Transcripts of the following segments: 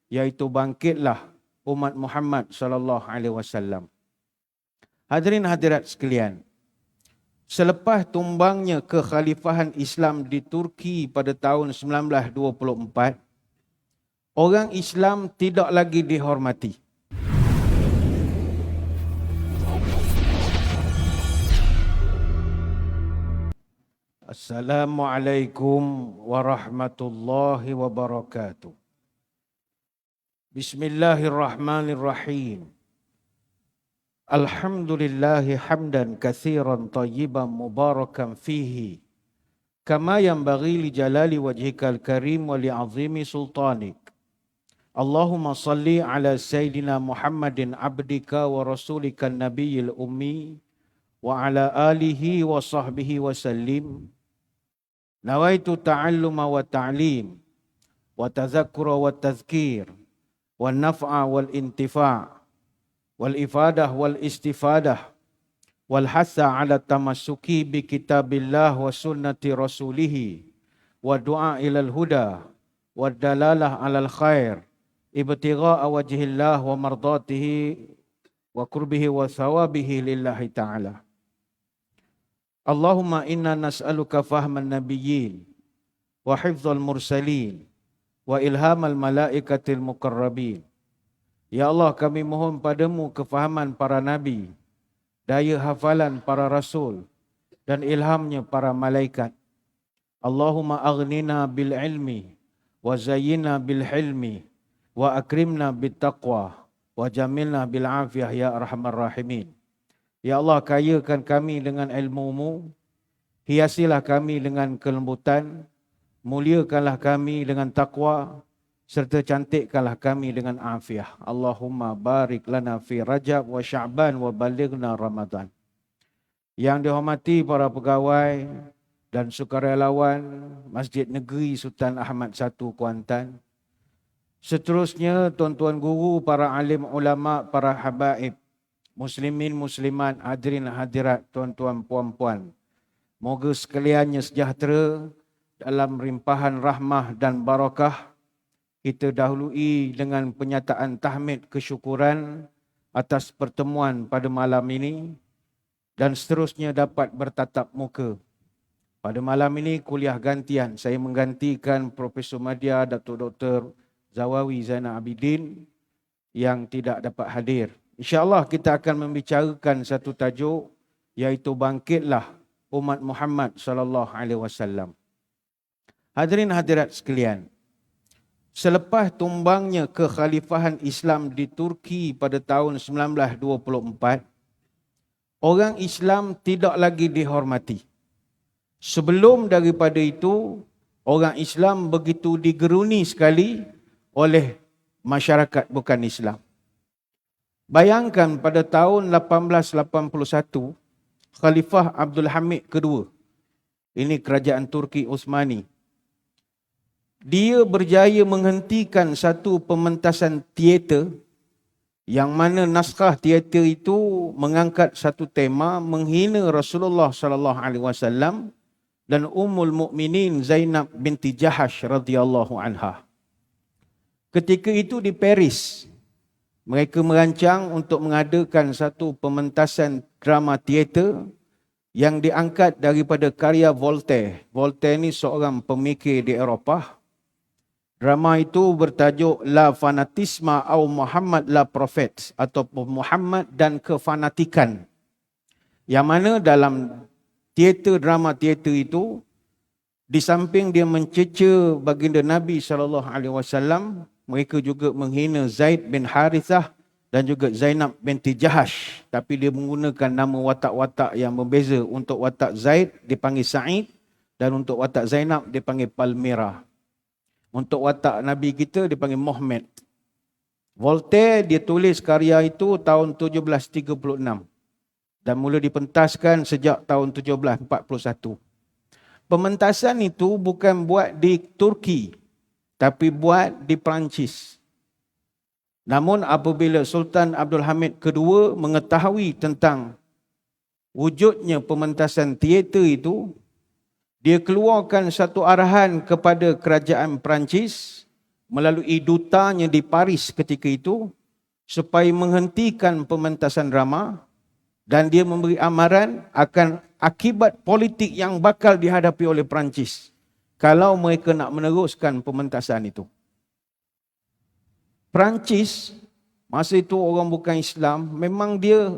iaitu bangkitlah umat Muhammad sallallahu alaihi wasallam. Hadirin hadirat sekalian, selepas tumbangnya kekhalifahan Islam di Turki pada tahun 1924, orang Islam tidak lagi dihormati. Assalamualaikum warahmatullahi wabarakatuh. Bismillahirrahmanirrahim. Alhamdulillahi hamdan katsiran tayyiban mubarakan fihi kama yanbaghi li jalali wajhikal karim wa li azimi sultanik. Allahumma salli ala sayyidina Muhammadin abdika wa rasulika nabiyil ummi wa ala alihi wa sahbihi wa sallim. Nawaitu ta'alluma wa ta'lim wa tazakkura wa tazkir wa naf'a wal intifa' wal ifadah wal istifadah wal hassa ala tamassuki bi kitabillah wa sunnati rasulih wa du'a ilal huda wa dalalah alal khair ibtigha'a wajhillah wa mardatihi wa qurbihi wa thawabihi lillahi ta'ala. Allahumma inna nas'aluka fahman nabiyyin wa hifdzal mursalin wa ilhamal malaikatil muqarrabin. Ya Allah, kami mohon padamu kefahaman para nabi, daya hafalan para rasul dan ilhamnya para malaikat. Allahumma aghnina bil ilmi wa zayyina bil hilmi wa akrimna bit taqwa wa jamilna bil afiyah ya arhamar rahimin. Ya Allah, kayakan kami dengan ilmu-Mu, hiasilah kami dengan kelembutan, muliakanlah kami dengan takwa, serta cantikkanlah kami dengan afiah. Allahumma barik lana fi Rajab wa Sya'ban wa balighna Ramadan. Yang dihormati para pegawai dan sukarelawan Masjid Negeri Sultan Ahmad I Kuantan. Seterusnya tuan-tuan guru, para alim ulama, para habaib, muslimin muslimat, hadirin hadirat, tuan-tuan puan-puan. Moga sekaliannya sejahtera dalam rimpahan rahmah dan barakah. Kita dahului dengan penyataan tahmid kesyukuran atas pertemuan pada malam ini dan seterusnya dapat bertatap muka. Pada malam ini kuliah gantian, saya menggantikan Profesor Madya Datuk Dr. Zawawi Zainal Abidin yang tidak dapat hadir. InsyaAllah kita akan membicarakan satu tajuk, iaitu bangkitlah umat Muhammad sallallahu alaihi wasallam. Hadirin hadirat sekalian, selepas tumbangnya kekhalifahan Islam di Turki pada tahun 1924, orang Islam tidak lagi dihormati. Sebelum daripada itu, orang Islam begitu digeruni sekali oleh masyarakat bukan Islam. Bayangkan pada tahun 1881, Khalifah Abdul Hamid II, ini kerajaan Turki Uthmani, dia berjaya menghentikan satu pementasan teater yang mana naskah teater itu mengangkat satu tema menghina Rasulullah sallallahu alaihi wasallam dan Ummul Mukminin Zainab binti Jahash radhiyallahu anha. Ketika itu di Paris, mereka merancang untuk mengadakan satu pementasan drama teater yang diangkat daripada karya Voltaire. Voltaire ni seorang pemikir di Eropah. Drama itu bertajuk La Fanatisme atau Muhammad la Prophète, atau Muhammad dan Kefanatikan. Yang mana dalam drama teater itu, di samping dia menceca baginda Nabi SAW, mereka juga menghina Zaid bin Harithah dan juga Zainab binti Jahash. Tapi dia menggunakan nama watak-watak yang berbeza. Untuk watak Zaid dipanggil Sa'id dan untuk watak Zainab dipanggil Palmira. Untuk watak Nabi kita dipanggil Muhammad. Voltaire dia tulis karya itu tahun 1736 dan mula dipentaskan sejak tahun 1741. Pementasan itu bukan buat di Turki, tapi buat di Perancis. Namun apabila Sultan Abdul Hamid II mengetahui tentang wujudnya pementasan teater itu, dia keluarkan satu arahan kepada kerajaan Perancis melalui dutanya di Paris ketika itu supaya menghentikan pementasan drama, dan dia memberi amaran akan akibat politik yang bakal dihadapi oleh Perancis kalau mereka nak meneruskan pementasan itu. Perancis masa itu orang bukan Islam, memang dia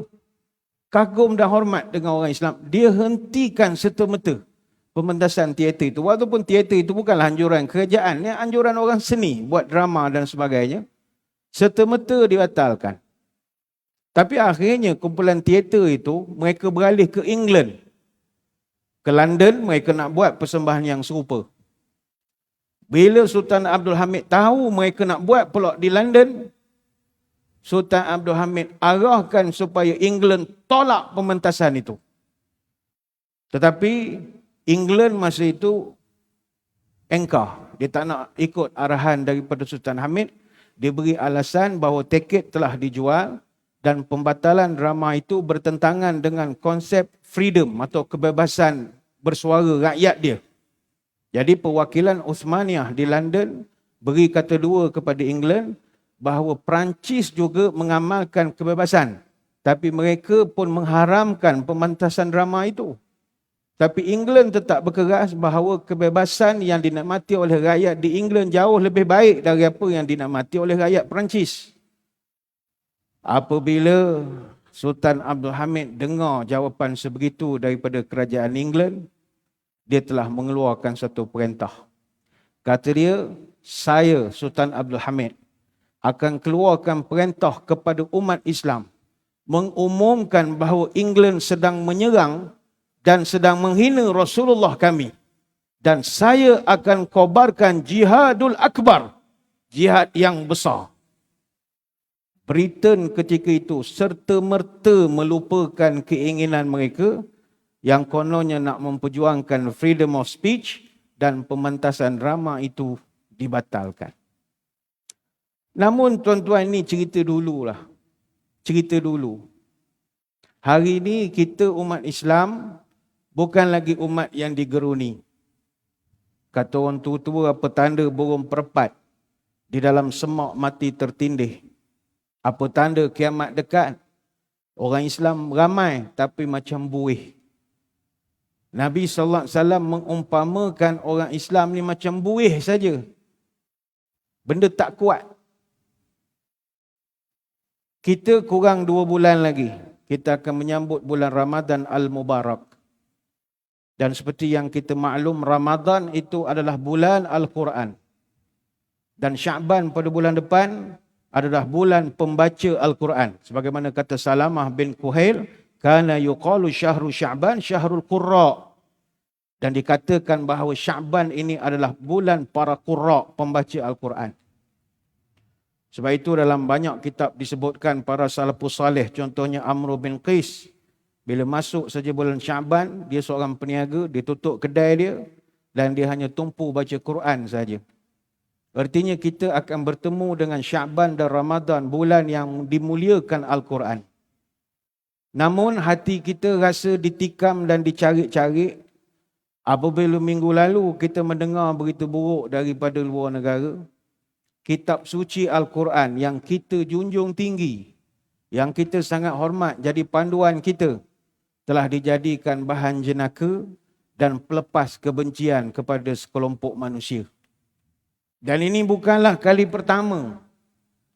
kagum dan hormat dengan orang Islam. Dia hentikan serta-merta pementasan teater itu. Walaupun teater itu bukanlah anjuran kerajaan, ini anjuran orang seni buat drama dan sebagainya. Serta-merta dibatalkan. Tapi akhirnya kumpulan teater itu mereka beralih ke England. Ke London mereka nak buat persembahan yang serupa. Bila Sultan Abdul Hamid tahu mereka nak buat pula di London, Sultan Abdul Hamid arahkan supaya England tolak pementasan itu. Tetapi England masa itu engkar. Dia tak nak ikut arahan daripada Sultan Hamid. Dia beri alasan bahawa tiket telah dijual dan pembatalan drama itu bertentangan dengan konsep freedom atau kebebasan bersuara rakyat dia. Jadi perwakilan Osmaniyah di London beri kata dua kepada England bahawa Perancis juga mengamalkan kebebasan. Tapi mereka pun mengharamkan pementasan drama itu. Tapi England tetap berkeras bahawa kebebasan yang dinikmati oleh rakyat di England jauh lebih baik dari apa yang dinikmati oleh rakyat Perancis. Apabila Sultan Abdul Hamid dengar jawapan sebegitu daripada kerajaan England, dia telah mengeluarkan satu perintah. Kata dia, saya Sultan Abdul Hamid akan keluarkan perintah kepada umat Islam mengumumkan bahawa England sedang menyerang dan sedang menghina Rasulullah kami. Dan saya akan kobarkan jihadul akbar, jihad yang besar. Britain ketika itu serta-merta melupakan keinginan mereka yang kononnya nak memperjuangkan freedom of speech, dan pementasan drama itu dibatalkan. Namun tuan-tuan, ini cerita dululah. Cerita dulu. Hari ini kita umat Islam bukan lagi umat yang digeruni. Kata orang tua-tua, apa tanda burung perempat di dalam semak mati tertindih? Apa tanda kiamat dekat? Orang Islam ramai tapi macam buih. Nabi SAW mengumpamakan orang Islam ni macam buih saja. Benda tak kuat. Kita kurang 2 bulan lagi. Kita akan menyambut bulan Ramadan Al-Mubarak. Dan seperti yang kita maklum, Ramadan itu adalah bulan Al-Quran. Dan Sya'ban pada bulan depan adalah bulan pembaca Al-Quran. Sebagaimana kata Salamah bin Kuhail, kana yuqalu syahru Sya'ban syahrul qurra. Dan dikatakan bahawa Sya'ban ini adalah bulan para qurra, pembaca Al-Quran. Sebab itu dalam banyak kitab disebutkan para salafus salih, contohnya Amr bin Qais, bila masuk saja bulan Sya'ban, dia seorang peniaga, dia tutup kedai dia dan dia hanya tumpu baca Quran saja. Artinya kita akan bertemu dengan Sya'ban dan Ramadan, bulan yang dimuliakan Al-Quran. Namun hati kita rasa ditikam dan dicari-cari apabila minggu lalu kita mendengar berita buruk daripada luar negara. Kitab suci Al-Quran yang kita junjung tinggi, yang kita sangat hormat jadi panduan kita, telah dijadikan bahan jenaka dan pelepas kebencian kepada sekelompok manusia. Dan ini bukanlah kali pertama.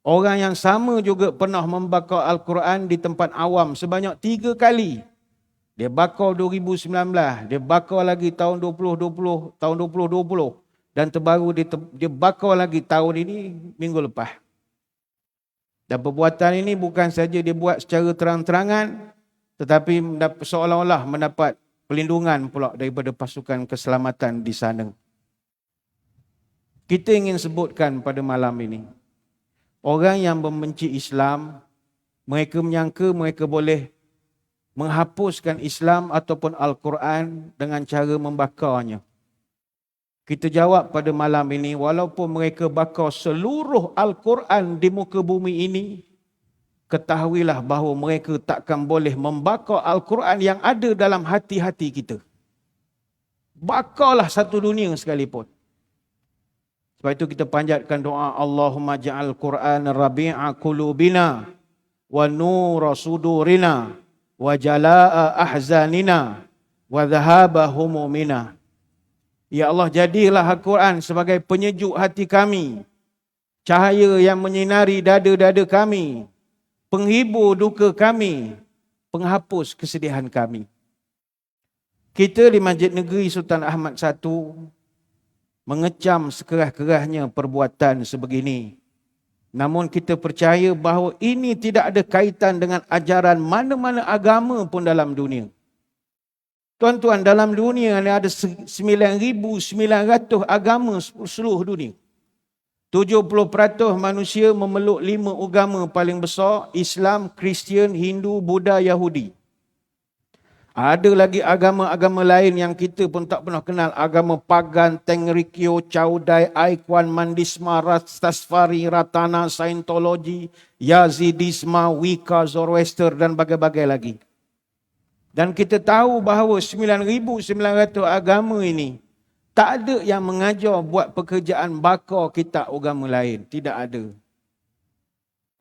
Orang yang sama juga pernah membakar Al-Quran di tempat awam sebanyak 3 kali. Dia bakar 2019, dia bakar lagi tahun 2020, tahun 2020. Dan terbaru dia bakar lagi tahun ini, minggu lepas. Dan perbuatan ini bukan saja dia buat secara terang-terangan, tetapi seolah-olah mendapat pelindungan pula daripada pasukan keselamatan di sana. Kita ingin sebutkan pada malam ini, orang yang membenci Islam, mereka menyangka mereka boleh menghapuskan Islam ataupun Al-Quran dengan cara membakarnya. Kita jawab pada malam ini, walaupun mereka bakar seluruh Al-Quran di muka bumi ini, ketahuilah bahawa mereka takkan boleh membakar Al-Quran yang ada dalam hati-hati kita. Bakarlah satu dunia sekalipun. Sebab itu kita panjatkan doa Allahumma ja'al Qur'an rabi'a qulubina wa nura sudurina wa jala'a ahzanina wa dhahaba humumina. Ya Allah, jadilah Al-Quran sebagai penyejuk hati kami, cahaya yang menyinari dada-dada kami, penghibur duka kami, penghapus kesedihan kami. Kita di Masjid Negeri Sultan Ahmad I mengecam sekerah-kerahnya perbuatan sebegini. Namun kita percaya bahawa ini tidak ada kaitan dengan ajaran mana-mana agama pun dalam dunia. Tuan-tuan, dalam dunia ada 9,900 agama seluruh dunia. 70% manusia memeluk 5 agama paling besar, Islam, Kristian, Hindu, Buddha, Yahudi. Ada lagi agama-agama lain yang kita pun tak pernah kenal. Agama Pagan, Tenrikyo, Chaudai, Aikwan, Mandisma, Rastafari, Ratana, Scientology, Yazidisma, Wicca, Zoroaster dan bagai-bagai lagi. Dan kita tahu bahawa 9,900 agama ini tak ada yang mengajar buat pekerjaan bakar kitab agama lain. Tidak ada.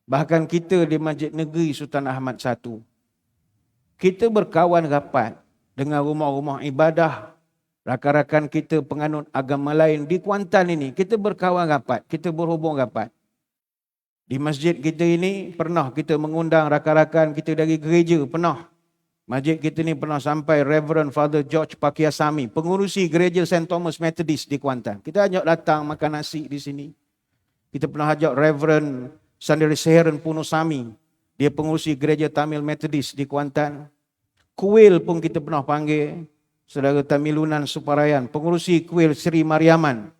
Bahkan kita di Masjid Negeri Sultan Ahmad I, kita berkawan rapat dengan rumah-rumah ibadah, rakan-rakan kita penganut agama lain di Kuantan ini. Kita berkawan rapat, kita berhubung rapat. Di masjid kita ini pernah kita mengundang rakan-rakan kita dari gereja, pernah. Masjid kita ni pernah sampai Reverend Father George Pakiasami, pengurusi gereja St. Thomas Methodist di Kuantan. Kita ajak datang makan nasi di sini. Kita pernah ajak Reverend Sandari Seheran Punusami, dia pengurusi gereja Tamil Methodist di Kuantan. Kuil pun kita pernah panggil Saudara Tamilunan Suparayan, pengurusi Kuil Sri Mariaman.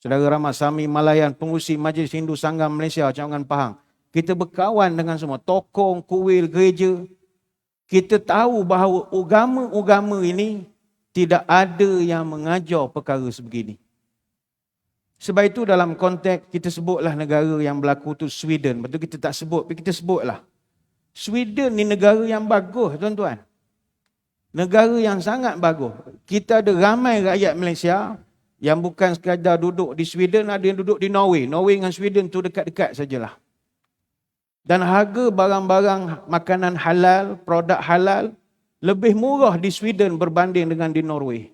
Saudara Ramasami Malayan, pengurusi Majlis Hindu Sanggam Malaysia, Cawangan Pahang. Kita berkawan dengan semua tokong, kuil, gereja. Kita tahu bahawa agama-agama ini tidak ada yang mengajar perkara sebegini. Sebab itu dalam konteks kita sebutlah negara yang berlaku tu Sweden. Betul kita tak sebut, tapi kita sebutlah. Sweden ni negara yang bagus, tuan-tuan. Negara yang sangat bagus. Kita ada ramai rakyat Malaysia yang bukan sekadar duduk di Sweden, ada yang duduk di Norway. Norway dengan Sweden tu dekat-dekat sajalah. Dan harga barang-barang makanan halal, produk halal, lebih murah di Sweden berbanding dengan di Norway.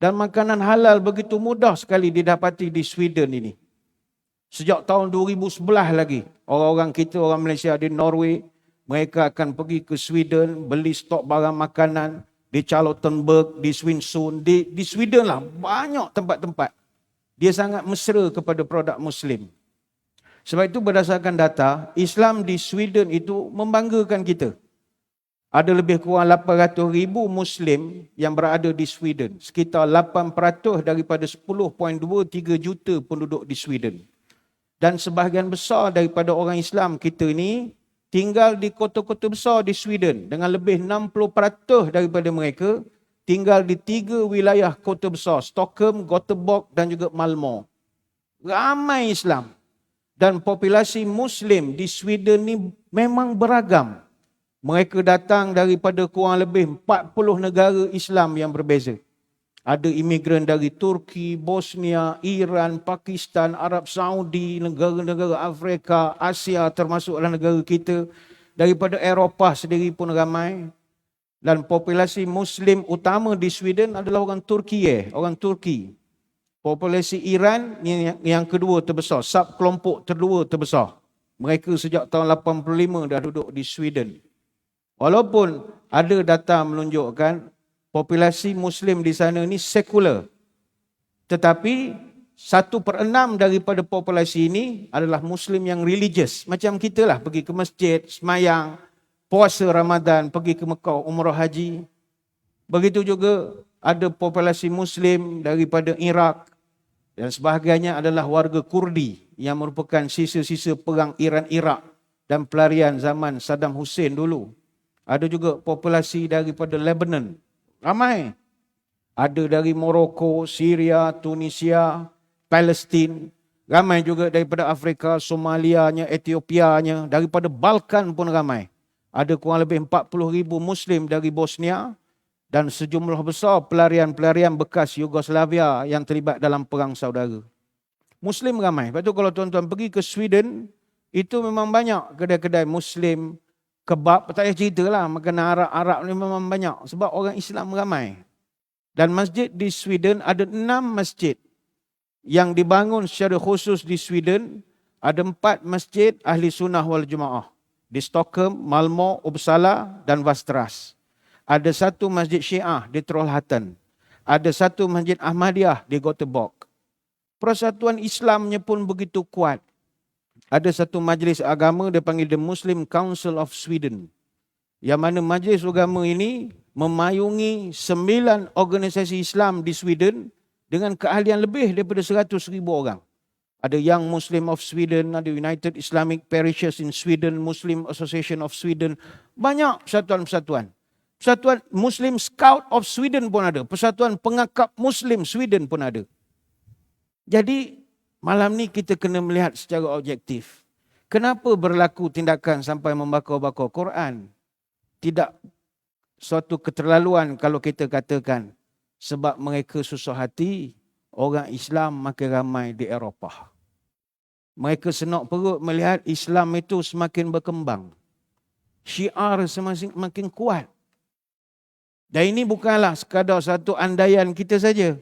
Dan makanan halal begitu mudah sekali didapati di Sweden ini. Sejak tahun 2011 lagi, orang-orang kita, orang Malaysia di Norway, mereka akan pergi ke Sweden, beli stok barang makanan di Charlottenburg, di Swinesund, di Sweden lah. Banyak tempat-tempat. Dia sangat mesra kepada produk Muslim. Sebab itu berdasarkan data, Islam di Sweden itu membanggakan kita. Ada lebih kurang 800,000 Muslim yang berada di Sweden. Sekitar 8% daripada 10.23 juta penduduk di Sweden. Dan sebahagian besar daripada orang Islam kita ni tinggal di kota-kota besar di Sweden. Dengan lebih 60% daripada mereka tinggal di 3 wilayah kota besar. Stockholm, Gothenburg dan juga Malmö. Ramai Islam. Dan populasi Muslim di Sweden ni memang beragam. Mereka datang daripada kurang lebih 40 negara Islam yang berbeza. Ada imigran dari Turki, Bosnia, Iran, Pakistan, Arab Saudi, negara-negara Afrika, Asia termasuklah negara kita. Daripada Eropah sendiri pun ramai. Dan populasi Muslim utama di Sweden adalah orang Turki. Orang Turki. Populasi Iran yang kedua terbesar. Subkelompok kedua terbesar. Mereka sejak tahun 85 dah duduk di Sweden. Walaupun ada data menunjukkan populasi Muslim di sana ni sekular. Tetapi 1/6 daripada populasi ini adalah Muslim yang religious. Macam kita lah, pergi ke masjid, semayang, puasa Ramadan, pergi ke Mekah, umrah haji. Begitu juga ada populasi Muslim daripada Iraq. Dan sebahagiannya adalah warga Kurdi yang merupakan sisa-sisa perang Iran-Iraq dan pelarian zaman Saddam Hussein dulu. Ada juga populasi daripada Lebanon. Ramai. Ada dari Morocco, Syria, Tunisia, Palestin. Ramai juga daripada Afrika, Somalianya, Etiopianya. Daripada Balkan pun ramai. Ada kurang lebih 40,000 Muslim dari Bosnia. Dan sejumlah besar pelarian-pelarian bekas Yugoslavia yang terlibat dalam perang saudara. Muslim ramai. Lepas tu kalau tuan-tuan pergi ke Sweden, itu memang banyak kedai-kedai Muslim, kebab, tak payah cerita lah. Makanan Arab-Arab ni memang banyak. Sebab orang Islam ramai. Dan masjid di Sweden ada 6 masjid yang dibangun secara khusus di Sweden. Ada 4 masjid Ahli Sunnah wal Jemaah. Di Stockholm, Malmö, Uppsala dan Västerås. Ada 1 masjid Syiah di Trollhättan. Ada 1 masjid Ahmadiyah di Göteborg. Persatuan Islamnya pun begitu kuat. Ada 1 majlis agama dia panggil The Muslim Council of Sweden. Yang mana majlis agama ini memayungi 9 organisasi Islam di Sweden dengan keahlian lebih daripada 100,000 orang. Ada Young Muslim of Sweden, ada United Islamic Parishes in Sweden, Muslim Association of Sweden. Banyak persatuan-persatuan. Persatuan Muslim Scout of Sweden pun ada. Persatuan Pengakap Muslim Sweden pun ada. Jadi malam ni kita kena melihat secara objektif. Kenapa berlaku tindakan sampai membakar-bakar Quran? Tidak suatu keterlaluan kalau kita katakan sebab mereka susah hati, orang Islam makin ramai di Eropah. Mereka senok perut melihat Islam itu semakin berkembang. Syiar semakin kuat. Dan ini bukanlah sekadar satu andaian kita saja.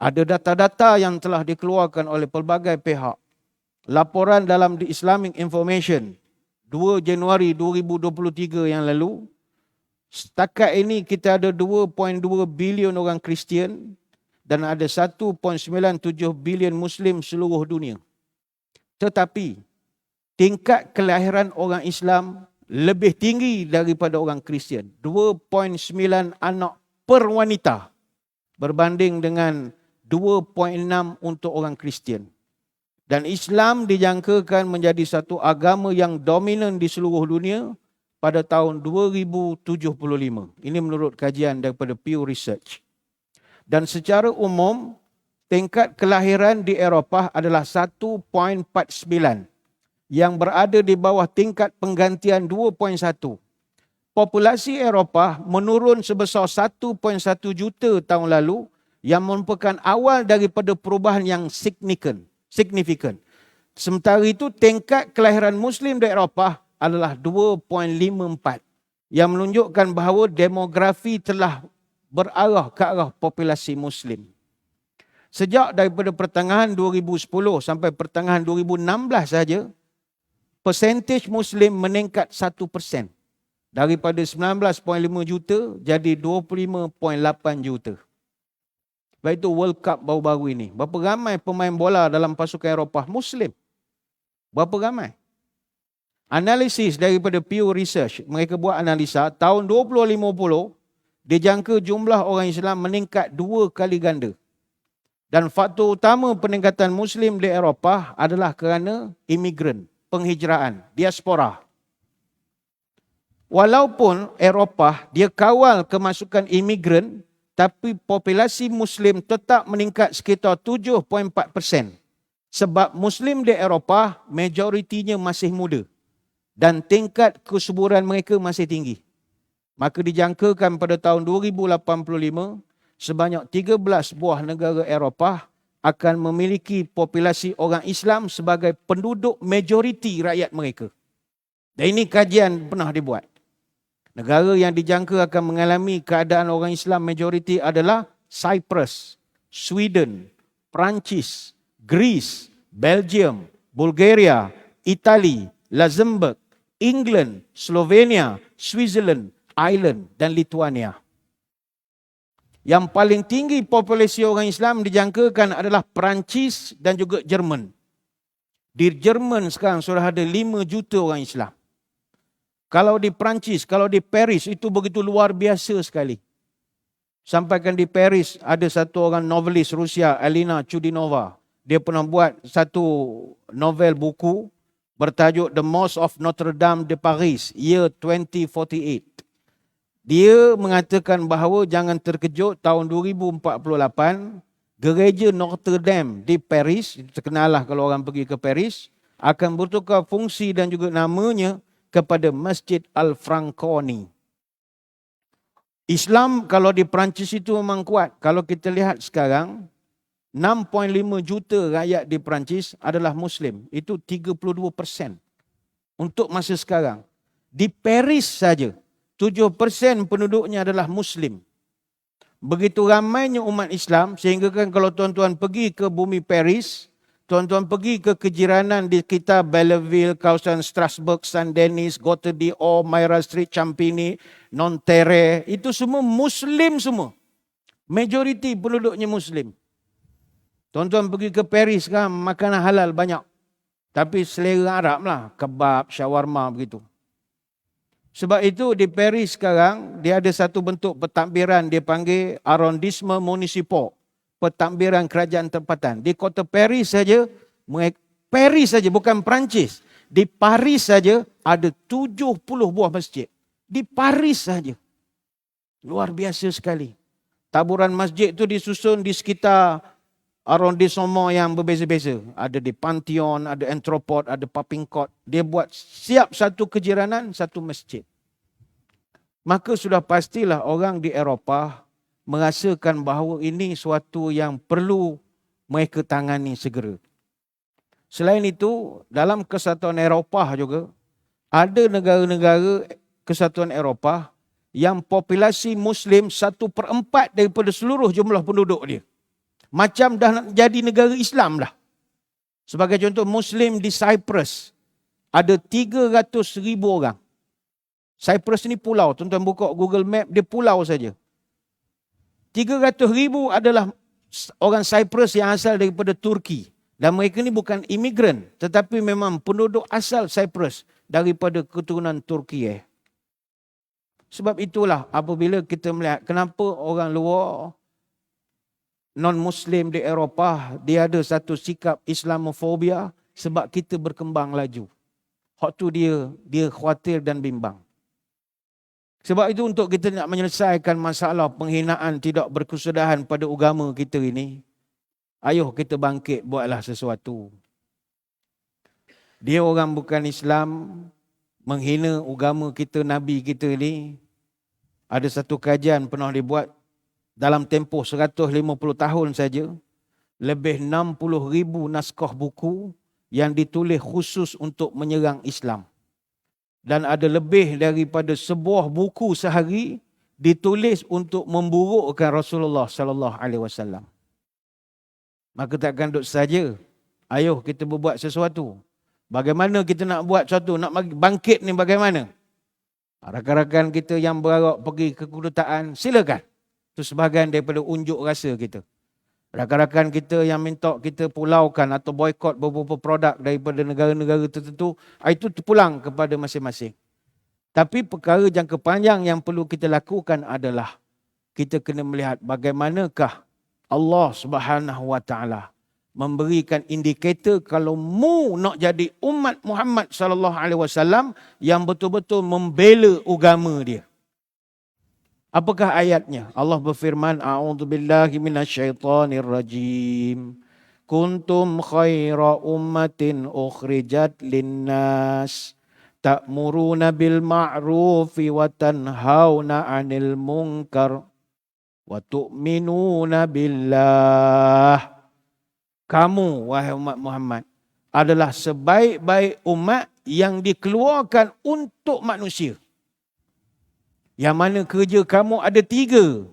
Ada data-data yang telah dikeluarkan oleh pelbagai pihak. Laporan dalam The Islamic Information 2 Januari 2023 yang lalu, setakat ini kita ada 2.2 bilion orang Kristian dan ada 1.97 bilion Muslim seluruh dunia. Tetapi tingkat kelahiran orang Islam lebih tinggi daripada orang Kristian. 2.9 anak per wanita berbanding dengan 2.6 untuk orang Kristian. Dan Islam dijangkakan menjadi satu agama yang dominan di seluruh dunia pada tahun 2075. Ini menurut kajian daripada Pew Research. Dan secara umum, tingkat kelahiran di Eropah adalah 1.49 yang berada di bawah tingkat penggantian 2.1. Populasi Eropah menurun sebesar 1.1 juta tahun lalu yang merupakan awal daripada perubahan yang signifikan. Sementara itu, tingkat kelahiran Muslim di Eropah adalah 2.54 yang menunjukkan bahawa demografi telah berarah ke arah populasi Muslim. Sejak daripada pertengahan 2010 sampai pertengahan 2016 saja, persentage Muslim meningkat 1%. Daripada 19.5 juta jadi 25.8 juta. Sebab itu World Cup baru-baru ini. Berapa ramai pemain bola dalam pasukan Eropah Muslim? Berapa ramai? Analisis daripada Pew Research, mereka buat analisa, tahun 2050, dijangka jumlah orang Islam meningkat 2 kali ganda. Dan faktor utama peningkatan Muslim di Eropah adalah kerana imigran, penghijraan, diaspora. Walaupun Eropah dia kawal kemasukan imigran, tapi populasi Muslim tetap meningkat sekitar 7.4%. Sebab Muslim di Eropah majoritinya masih muda dan tingkat kesuburan mereka masih tinggi. Maka dijangkakan pada tahun 2085, sebanyak 13 buah negara Eropah akan memiliki populasi orang Islam sebagai penduduk majoriti rakyat mereka. Dan ini kajian pernah dibuat. Negara yang dijangka akan mengalami keadaan orang Islam majoriti adalah Cyprus, Sweden, Perancis, Greece, Belgium, Bulgaria, Itali, Luxembourg, England, Slovenia, Switzerland, Ireland dan Lithuania. Yang paling tinggi populasi orang Islam dijangkakan adalah Perancis dan juga Jerman. Di Jerman sekarang sudah ada 5 juta orang Islam. Kalau di Perancis, kalau di Paris itu begitu luar biasa sekali. Sampaikan di Paris ada satu orang novelis Rusia, Alina Chudinova. Dia pernah buat satu novel buku bertajuk The Mosque of Notre Dame de Paris, year 2048. Dia mengatakan bahawa jangan terkejut tahun 2048, gereja Notre Dame di Paris, terkenal lah kalau orang pergi ke Paris, akan bertukar fungsi dan juga namanya kepada Masjid Al-Franconi. Islam kalau di Perancis itu memang kuat. Kalau kita lihat sekarang, 6.5 juta rakyat di Perancis adalah Muslim. Itu 32% untuk masa sekarang. Di Paris saja, 7% penduduknya adalah Muslim. Begitu ramainya umat Islam, sehingga kan kalau tuan-tuan pergi ke bumi Paris, tuan-tuan pergi ke kejiranan di sekitar Belleville, kawasan Strasbourg, Saint-Denis, Gotha-d'Or, Myra Street, Champigny, Nanterre, itu semua Muslim semua. Majoriti penduduknya Muslim. Tuan-tuan pergi ke Paris kan, makanan halal banyak. Tapi selera Arab lah, kebab, shawarma begitu. Sebab itu di Paris sekarang, dia ada satu bentuk pentadbiran, dia panggil arrondissement municipal. Pentadbiran kerajaan tempatan. Di kota Paris saja, bukan Perancis. Di Paris saja ada 70 buah masjid. Di Paris saja. Luar biasa sekali. Taburan masjid itu disusun di sekitar arrondissement yang berbeza-beza. Ada di Pantheon, ada Entropode, ada Paping Court. Dia buat siap satu kejiranan, satu masjid. Maka sudah pastilah orang di Eropah merasakan bahawa ini suatu yang perlu mereka tangani segera. Selain itu, dalam Kesatuan Eropah juga, ada negara-negara Kesatuan Eropah yang populasi Muslim 1/4 daripada seluruh jumlah penduduk dia. Macam dah nak jadi negara Islam dah. Sebagai contoh, Muslim di Cyprus ada 300,000 orang. Cyprus ni pulau. Tuan-tuan buka Google Map, dia pulau saja. 300,000 adalah orang Cyprus yang asal daripada Turki. Dan mereka ni bukan imigran, tetapi memang penduduk asal Cyprus daripada keturunan Turki. Sebab itulah apabila kita melihat kenapa orang luar non-Muslim di Eropah, dia ada satu sikap Islamofobia sebab kita berkembang laju. Hak tu dia khawatir dan bimbang. Sebab itu untuk kita nak menyelesaikan masalah penghinaan tidak berkesudahan pada agama kita ini, ayuh kita bangkit buatlah sesuatu. Dia orang bukan Islam, menghina agama kita, Nabi kita ni. Ada satu kajian pernah dibuat dalam tempoh 150 tahun saja, lebih 60,000 naskah buku yang ditulis khusus untuk menyerang Islam. Dan ada lebih daripada sebuah buku sehari ditulis untuk memburukkan Rasulullah sallallahu alaihi wasallam. Maka takkan duduk saja. Ayuh kita berbuat sesuatu. Bagaimana kita nak buat sesuatu, nak bangkit ni bagaimana? Rakan-rakan kita yang berharap pergi ke kedutaan, silakan. Itu sebahagian daripada unjuk rasa kita. Rakan-rakan kita yang minta kita pulaukan atau boykot beberapa produk daripada negara-negara tertentu, itu terpulang kepada masing-masing. Tapi perkara jangka panjang yang perlu kita lakukan adalah kita kena melihat bagaimanakah Allah Subhanahu Wa Taala memberikan indikator kalau mu nak jadi umat Muhammad sallallahu alaihi wasallam yang betul-betul membela agama dia. Apakah ayatnya? Allah berfirman, a'udzubillahi minasyaitonirrajim. Kuntum khaira ummatin ukhrijat linnas ta'muruna bil ma'rufi wa tanhauna 'anil munkar wa tu'minuna billah. Kamu, wahai umat Muhammad, adalah sebaik-baik umat yang dikeluarkan untuk manusia. Yang mana kerja kamu ada 3.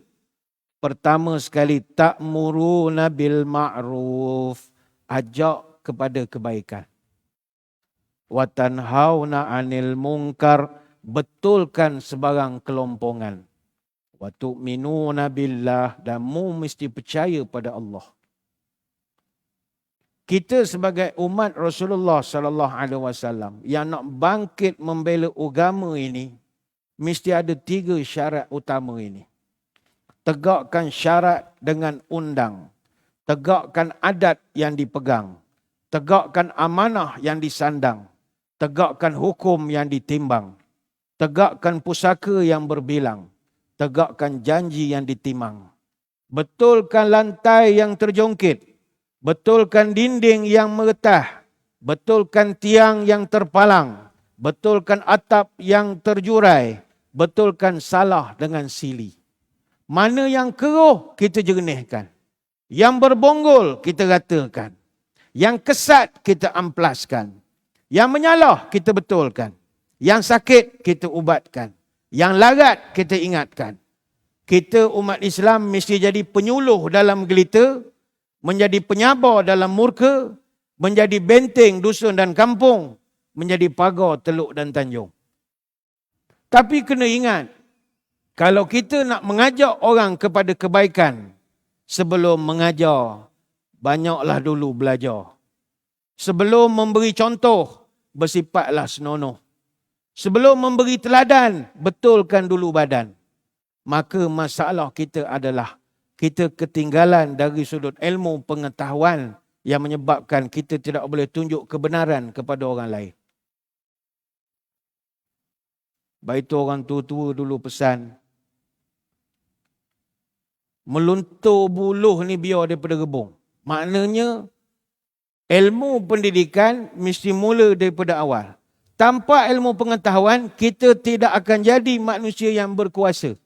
Pertama sekali, ta'muruna bil ma'ruf, ajak kepada kebaikan. Wa tanhauna 'anil munkar, betulkan sebarang kelompongan. Wa tu'minuna billah, dan mu mesti percaya pada Allah. Kita sebagai umat Rasulullah sallallahu alaihi wasallam yang nak bangkit membela agama ini, mesti ada 3 syarat utama ini. Tegakkan syarat dengan undang. Tegakkan adat yang dipegang. Tegakkan amanah yang disandang. Tegakkan hukum yang ditimbang. Tegakkan pusaka yang berbilang. Tegakkan janji yang ditimang. Betulkan lantai yang terjongkit. Betulkan dinding yang meretah. Betulkan tiang yang terpalang. Betulkan atap yang terjurai. Betulkan salah dengan sili. Mana yang keruh, kita jernihkan. Yang berbonggol kita ratakan. Yang kesat kita amplaskan. Yang menyalah kita betulkan. Yang sakit kita ubatkan. Yang larat kita ingatkan. Kita umat Islam mesti jadi penyuluh dalam gelita, menjadi penyabar dalam murka, menjadi benteng dusun dan kampung, menjadi pagar teluk dan tanjung. Tapi kena ingat, kalau kita nak mengajak orang kepada kebaikan, sebelum mengajar, banyaklah dulu belajar. Sebelum memberi contoh, bersifatlah senonoh. Sebelum memberi teladan, betulkan dulu badan. Maka masalah kita adalah kita ketinggalan dari sudut ilmu pengetahuan yang menyebabkan kita tidak boleh tunjuk kebenaran kepada orang lain. Baik itu orang tua-tua dulu pesan, meluntur buluh ni biar daripada rebung. Maknanya ilmu pendidikan mesti mula daripada awal. Tanpa ilmu pengetahuan, kita tidak akan jadi manusia yang berkuasa.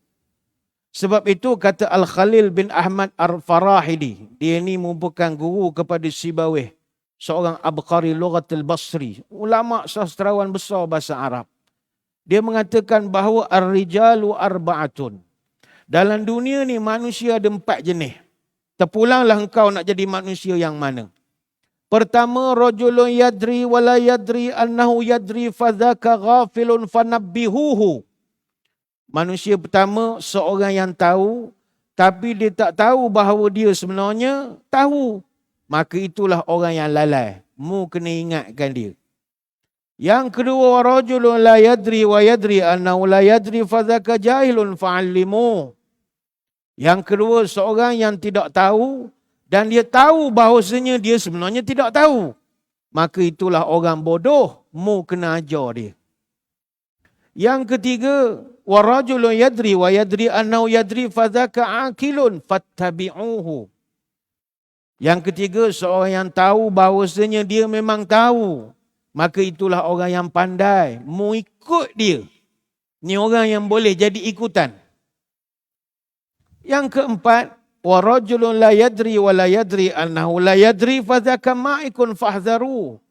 Sebab itu kata Al-Khalil bin Ahmad Al-Farahidi, dia ni merupakan guru kepada Sibawih, seorang abqari lughatul Basri, ulama sastrawan besar bahasa Arab. Dia mengatakan bahawa ar-rijalu arba'atun. Dalam dunia ni manusia ada 4 jenis. Terpulanglah engkau nak jadi manusia yang mana. Pertama, rajulun yadri wala yadri annahu yadri fadzaka ghafilun fanabbihuhu. Manusia pertama, seorang yang tahu, tapi dia tak tahu bahawa dia sebenarnya tahu. Maka itulah orang yang lalai. Mu kena ingatkan dia. Yang kedua, rajulun la yadri wa yadri annahu la yadri fadzaka jahilun fa'allimu. Yang kedua, seorang yang tidak tahu dan dia tahu bahawasanya dia sebenarnya tidak tahu. Maka itulah orang bodoh. Mu kena ajar dia. Yang ketiga, wa rajulun yadri wa yadri annahu yadri fadzaka aqilun fattabi'uhu. Yang ketiga, seorang yang tahu bahawasanya dia memang tahu. Maka itulah orang yang pandai. Mu ikut dia. Ni orang yang boleh jadi ikutan. Yang keempat, wa rajulun la yadri wa la yadri annahu la yadri fadzaka ma'ikun fahdharu.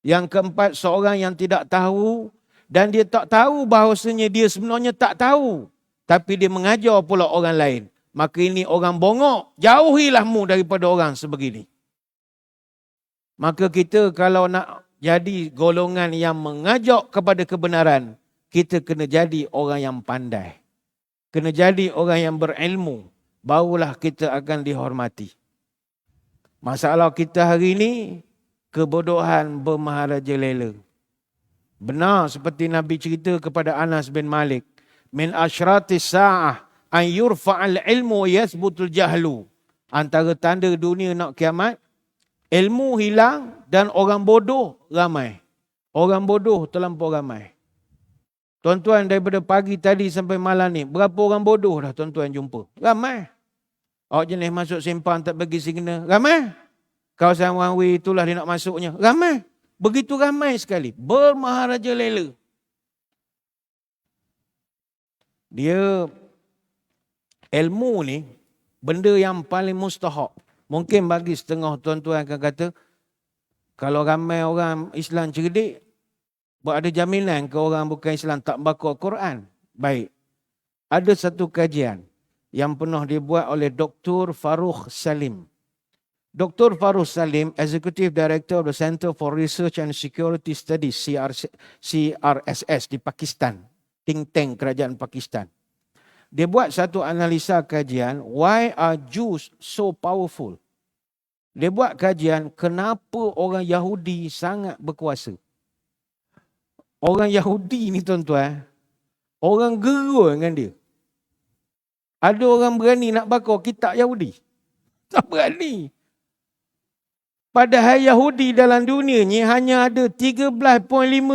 Yang keempat, seorang yang tidak tahu dan dia tak tahu bahawasanya dia sebenarnya tak tahu. Tapi dia mengajar pula orang lain. Maka ini orang bongok. Jauhilah mu daripada orang sebegini. Maka kita kalau nak jadi golongan yang mengajak kepada kebenaran, kita kena jadi orang yang pandai. Kena jadi orang yang berilmu. Barulah kita akan dihormati. Masalah kita hari ini, kebodohan bermaharaja lela. Benar seperti Nabi cerita kepada Anas bin Malik. Min asyratis sa'ah an yurfa'al ilmu yathbutul jahlu. Antara tanda dunia nak kiamat, ilmu hilang dan orang bodoh ramai. Orang bodoh terlampau ramai. Tuan-tuan, daripada pagi tadi sampai malam ni, berapa orang bodoh dah tuan-tuan jumpa? Ramai. Awak jenis masuk simpang tak bagi signal. Ramai. Kawasan one way itulah dia nak masuknya. Ramai. Begitu ramai sekali. Bermaharaja lela. Dia, ilmu ni, benda yang paling mustahak. Mungkin bagi setengah tuan-tuan akan kata, kalau ramai orang Islam cerdik, ada jaminan ke orang bukan Islam tak baca Quran? Baik. Ada satu kajian yang pernah dibuat oleh Dr. Farukh Salim. Dr. Farukh Salim, Executive Director of the Center for Research and Security Studies, CRSS di Pakistan, think tank kerajaan Pakistan. Dia buat satu analisa kajian, why are Jews so powerful? Dia buat kajian, kenapa orang Yahudi sangat berkuasa. Orang Yahudi ni tuan-tuan, orang gerun dengan dia. Ada orang berani nak bakar kitab Yahudi? Tak berani. Padahal Yahudi dalam dunia ni hanya ada 13.5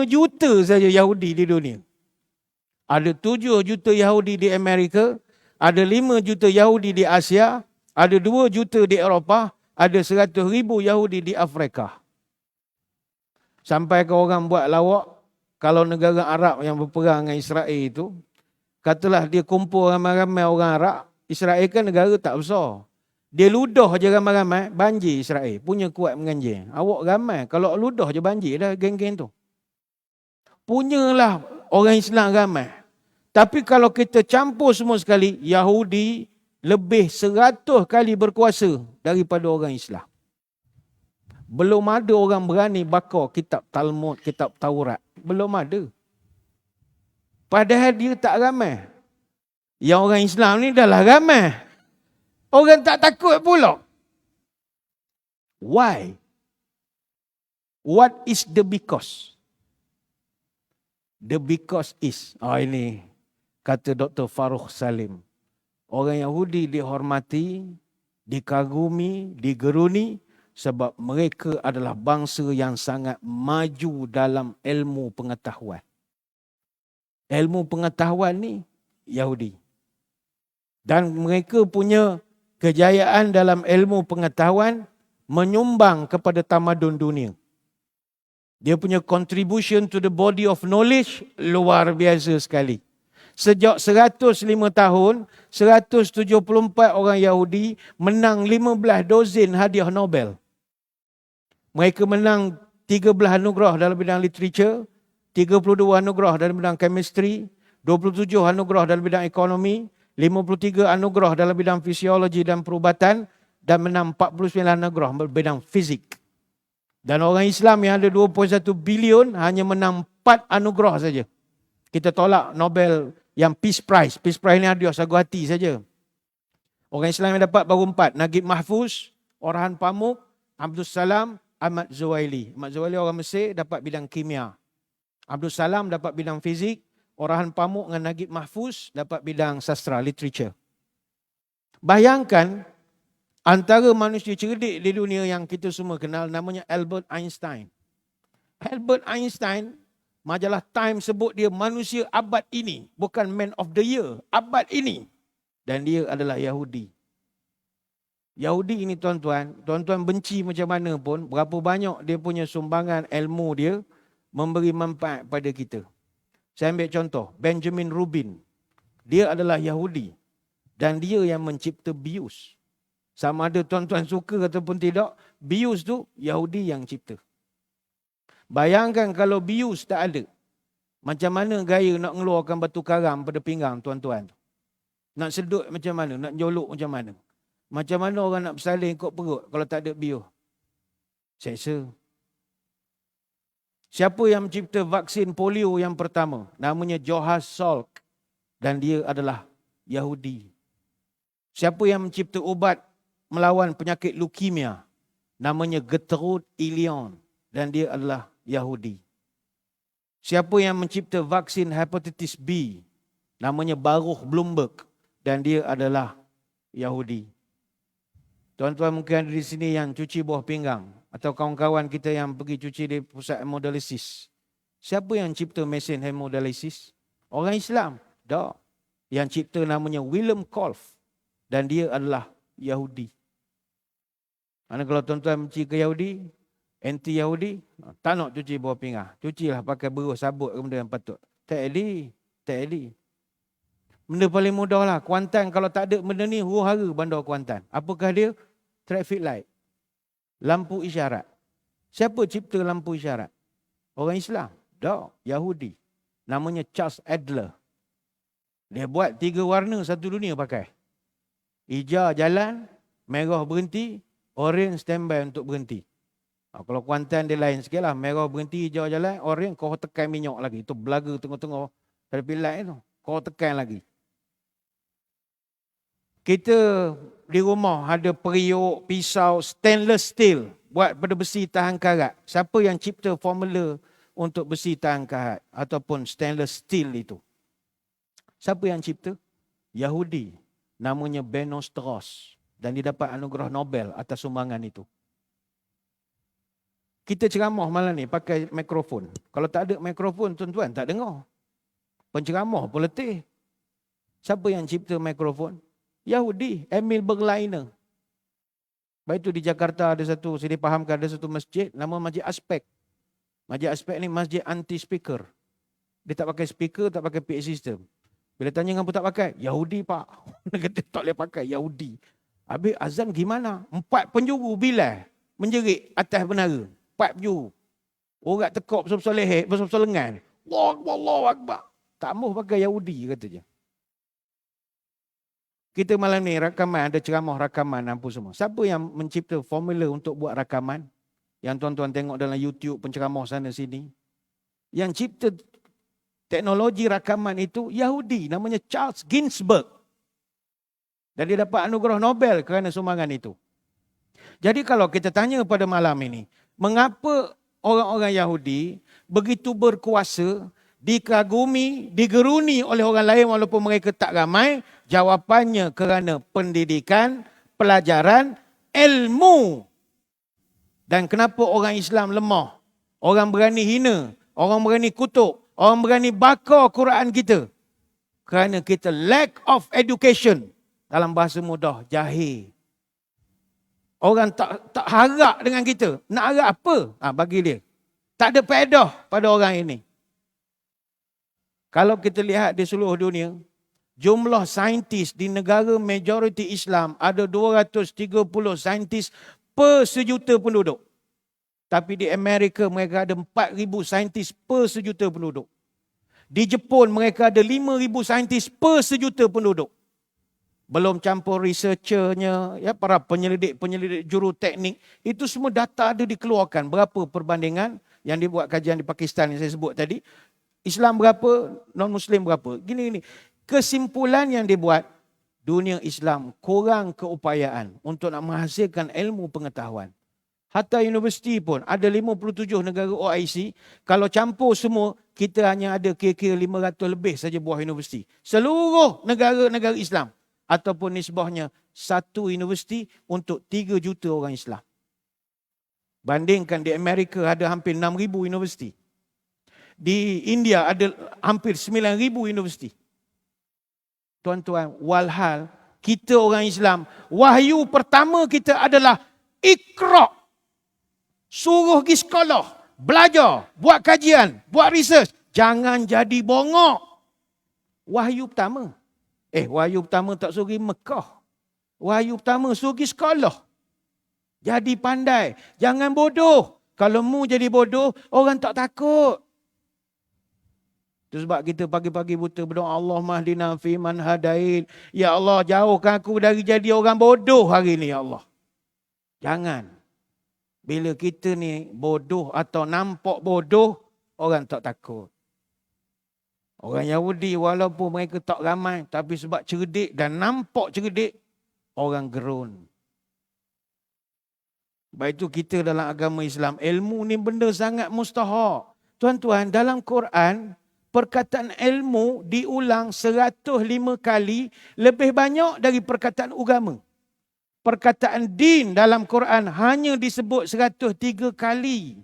juta saja Yahudi di dunia. Ada 7 juta Yahudi di Amerika, ada 5 juta Yahudi di Asia, ada 2 juta di Eropah, ada 100,000 Yahudi di Afrika. Sampai ke orang buat lawak, kalau negara Arab yang berperang dengan Israel itu, katalah dia kumpul ramai-ramai orang Arab, Israel kan negara tak besar. Dia ludah je ramai-ramai, banjir Israel. Punya kuat menganjir. Awak ramai. Kalau ludah je banjir dah geng-geng tu. Punyalah orang Islam ramai. Tapi kalau kita campur semua sekali, Yahudi lebih 100 kali berkuasa daripada orang Islam. Belum ada orang berani bakar kitab Talmud, kitab Taurat. Belum ada. Padahal dia tak ramai. Yang orang Islam ni dah lah ramai. Orang tak takut pula. Why? What is the because? The because is. Ini kata Dr. Farukh Salim. Orang Yahudi dihormati, dikagumi, digeruni sebab mereka adalah bangsa yang sangat maju dalam ilmu pengetahuan. Ilmu pengetahuan ni Yahudi. Dan mereka punya kejayaan dalam ilmu pengetahuan menyumbang kepada tamadun dunia. Dia punya contribution to the body of knowledge luar biasa sekali. Sejak 105 tahun, 174 orang Yahudi menang 15 dozen hadiah Nobel. Mereka menang 13 anugerah dalam bidang literature, 32 anugerah dalam bidang chemistry, 27 anugerah dalam bidang ekonomi, 53 anugerah dalam bidang fisiologi dan perubatan, dan menang 49 anugerah dalam bidang fizik. Dan orang Islam yang ada 2.1 bilion hanya menang 4 anugerah saja. Kita tolak Nobel yang Peace Prize. Peace Prize ni hadiah sagu hati saja. Orang Islam yang dapat baru 4. Naguib Mahfuz, Orhan Pamuk, Abdul Salam, Ahmad Zuhaili. Ahmad Zuhaili orang Mesir dapat bidang kimia. Abdul Salam dapat bidang fizik. Orhan Pamuk dengan Naguib Mahfuz dapat bidang sastra, literature. Bayangkan antara manusia cerdik di dunia yang kita semua kenal namanya Albert Einstein. Albert Einstein, majalah Time sebut dia manusia abad ini. Bukan man of the year, abad ini. Dan dia adalah Yahudi. Yahudi ini tuan-tuan benci macam mana pun, berapa banyak dia punya sumbangan ilmu dia memberi manfaat pada kita. Saya ambil contoh, Benjamin Rubin. Dia adalah Yahudi. Dan dia yang mencipta bius. Sama ada tuan-tuan suka ataupun tidak, bius tu Yahudi yang cipta. Bayangkan kalau bius tak ada. Macam mana gaya nak ngeluarkan batu karam pada pinggang tuan-tuan? Nak sedut macam mana? Nak jolok macam mana? Macam mana orang nak bersalin kot perut kalau tak ada bius? Seksa. Siapa yang mencipta vaksin polio yang pertama? Namanya Johannes Salk. Dan dia adalah Yahudi. Siapa yang mencipta ubat melawan penyakit leukemia? Namanya Gertrude Ilion. Dan dia adalah Yahudi. Siapa yang mencipta vaksin hepatitis B? Namanya Baruch Blumberg. Dan dia adalah Yahudi. Tuan-tuan mungkin ada di sini yang cuci buah pinggang. Atau kawan-kawan kita yang pergi cuci di pusat hemodialisis. Siapa yang cipta mesin hemodialisis? Orang Islam. Tak. Yang cipta namanya Wilhelm Kolff. Dan dia adalah Yahudi. Mana kalau tuan-tuan benci ke Yahudi, anti-Yahudi, tak nak cuci buah pinggang. Cucilah pakai berus sabut ke benda yang patut. Tak edih. Tak edih. Benda paling mudah lah. Kuantan kalau tak ada benda ni, huru-hara bandar Kuantan. Apakah dia? Traffic light. Lampu isyarat. Siapa cipta lampu isyarat? Orang Islam? Tak. Yahudi. Namanya Charles Adler. Dia buat 3 warna satu dunia pakai. Hijau jalan, merah berhenti, orange standby untuk berhenti. Kalau Kuantan dia lain sikit lah. Merah berhenti, hijau jalan, orange kau tekan minyak lagi. Itu belaga tengah-tengah traffic light tu. Kau tekan lagi. Kita di rumah ada periuk, pisau, stainless steel. Buat pada besi tahan karat. Siapa yang cipta formula untuk besi tahan karat? Ataupun stainless steel itu? Siapa yang cipta? Yahudi. Namanya Benno Strauss. Dan dia dapat anugerah Nobel atas sumbangan itu. Kita ceramah malam ni pakai mikrofon. Kalau tak ada mikrofon, tuan-tuan tak dengar. Penceramah pun letih. Siapa yang cipta mikrofon? Yahudi, Emil Berliner. Baik itu di Jakarta ada satu, saya dipahamkan ada satu masjid, nama Masjid Aspek. Masjid Aspek ni masjid anti-speaker. Dia tak pakai speaker, tak pakai PA system. Bila tanya kenapa tak pakai? Yahudi pak. Dia kata tak boleh pakai, Yahudi. Habis azan gimana? 4 penjuru Bilal menjerit atas menara. 4 penjuru. Orang tekuk besar-besar leher, besar-besar lengan. Allahu Akbar. Tak mahu pakai Yahudi katanya. Kita malam ni rakaman, ada ceramah rakaman apa semua. Siapa yang mencipta formula untuk buat rakaman? Yang tuan-tuan tengok dalam YouTube penceramah sana sini. Yang cipta teknologi rakaman itu Yahudi, namanya Charles Ginzburg. Dan dia dapat anugerah Nobel kerana sumbangan itu. Jadi kalau kita tanya pada malam ini, mengapa orang-orang Yahudi begitu berkuasa, dikagumi, digeruni oleh orang lain walaupun mereka tak ramai? Jawapannya kerana pendidikan, pelajaran, ilmu. Dan kenapa orang Islam lemah? Orang berani hina, orang berani kutuk, orang berani bakar Quran kita. Kerana kita lack of education. Dalam bahasa mudah, jahil. Orang tak harap dengan kita. Nak harap apa? Bagi dia. Tak ada faedah pada orang ini. Kalau kita lihat di seluruh dunia, jumlah saintis di negara majoriti Islam ada 230 saintis per sejuta penduduk. Tapi di Amerika mereka ada 4,000 saintis per sejuta penduduk. Di Jepun mereka ada 5,000 saintis per sejuta penduduk. Belum campur researchernya, ya, para penyelidik juruteknik. Itu semua data ada dikeluarkan. Berapa perbandingan yang dibuat kajian di Pakistan yang saya sebut tadi. Islam berapa, non-Muslim berapa. Gini. Kesimpulan yang dibuat, dunia Islam kurang keupayaan untuk nak menghasilkan ilmu pengetahuan. Hatta universiti pun ada 57 negara OIC. Kalau campur semua, kita hanya ada kira-kira 500 lebih saja buah universiti. Seluruh negara-negara Islam. Ataupun nisbahnya 1 universiti untuk 3 juta orang Islam. Bandingkan di Amerika ada hampir 6,000 universiti. Di India ada hampir 9,000 universiti. Tuan-tuan, walhal kita orang Islam, wahyu pertama kita adalah Iqra. Suruh pergi sekolah, belajar, buat kajian, buat research. Jangan jadi bongok. Wahyu pertama. Wahyu pertama tak suruh pergi Mekah. Wahyu pertama suruh pergi sekolah. Jadi pandai. Jangan bodoh. Kalau mu jadi bodoh, orang tak takut. Itu sebab kita pagi-pagi buta berdoa, Allahumma hdina fi man hadain. Ya Allah, jauhkan aku dari jadi orang bodoh hari ni, ya Allah. Jangan. Bila kita ni bodoh atau nampak bodoh, orang tak takut. Orang Yahudi walaupun mereka tak ramai, tapi sebab cerdik dan nampak cerdik, orang gerun. Sebab itu kita dalam agama Islam, ilmu ni benda sangat mustahak. Tuan-tuan, dalam Quran, perkataan ilmu diulang 105 kali, lebih banyak dari perkataan agama. Perkataan din dalam Quran hanya disebut 103 kali.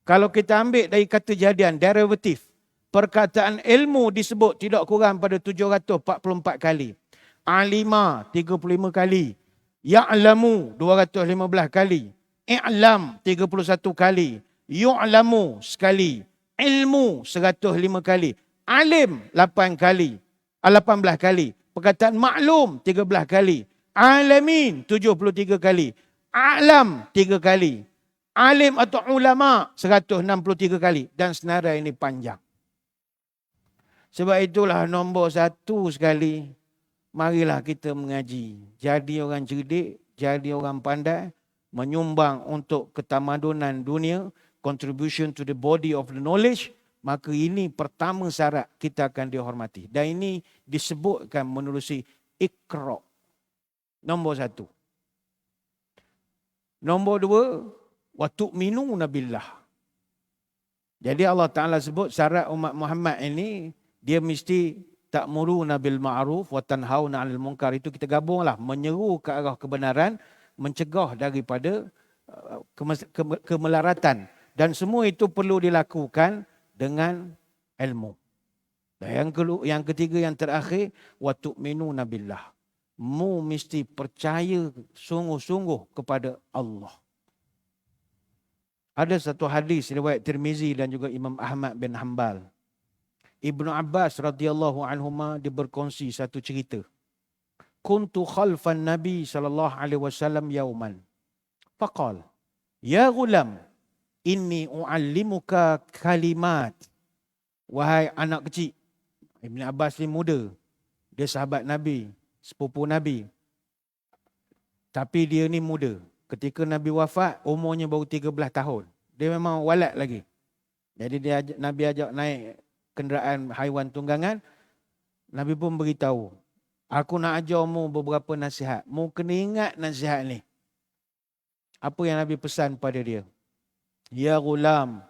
Kalau kita ambil dari kata jadian, derivatif, perkataan ilmu disebut tidak kurang pada 744 kali. Alima 35 kali. Ya'lamu 215 kali. I'lam 31 kali. Yu'lamu sekali. Ilmu 105 kali. Alim 8 kali. 18 kali. Perkataan maklum 13 kali. Alamin 73 kali. A'lam 3 kali. Alim atau ulama 163 kali. Dan senarai ini panjang. Sebab itulah nombor 1 sekali, marilah kita mengaji. Jadi orang cerdik, jadi orang pandai, menyumbang untuk ketamadunan dunia, contribution to the body of the knowledge, maka ini pertama syarat kita akan dihormati. Dan ini disebutkan menerusi Iqra. Nombor 1. Nombor 2, wa tu'minuna billah. Jadi Allah Ta'ala sebut syarat umat Muhammad ini, dia mesti ta'muruna bil ma'ruf wa tanhauna 'anil munkar. Itu kita gabunglah, menyeru ke arah kebenaran, mencegah daripada kemelaratan. Dan semua itu perlu dilakukan dengan ilmu. Dan yang ketiga, yang terakhir, wa tu'minuna billah. Mu mesti percaya sungguh-sungguh kepada Allah. Ada satu hadis riwayat Tirmizi dan juga Imam Ahmad bin Hanbal. Ibnu Abbas radhiyallahu anhuma dia berkongsi satu cerita. kuntu khalfan Nabi sallallahu alaihi wasallam yauman. Faqal, ya gulam, inni uallimuka kalimat. Wahai anak kecil. Ibn Abbas ni muda. Dia sahabat Nabi, sepupu Nabi. Tapi dia ni muda. Ketika Nabi wafat, umurnya baru 13 tahun. Dia memang walad lagi. Jadi Nabi ajak naik kenderaan haiwan tunggangan. Nabi pun beritahu, aku nak ajarmu beberapa nasihat. Mu kena ingat nasihat ni. Apa yang Nabi pesan pada dia? Ya gulam,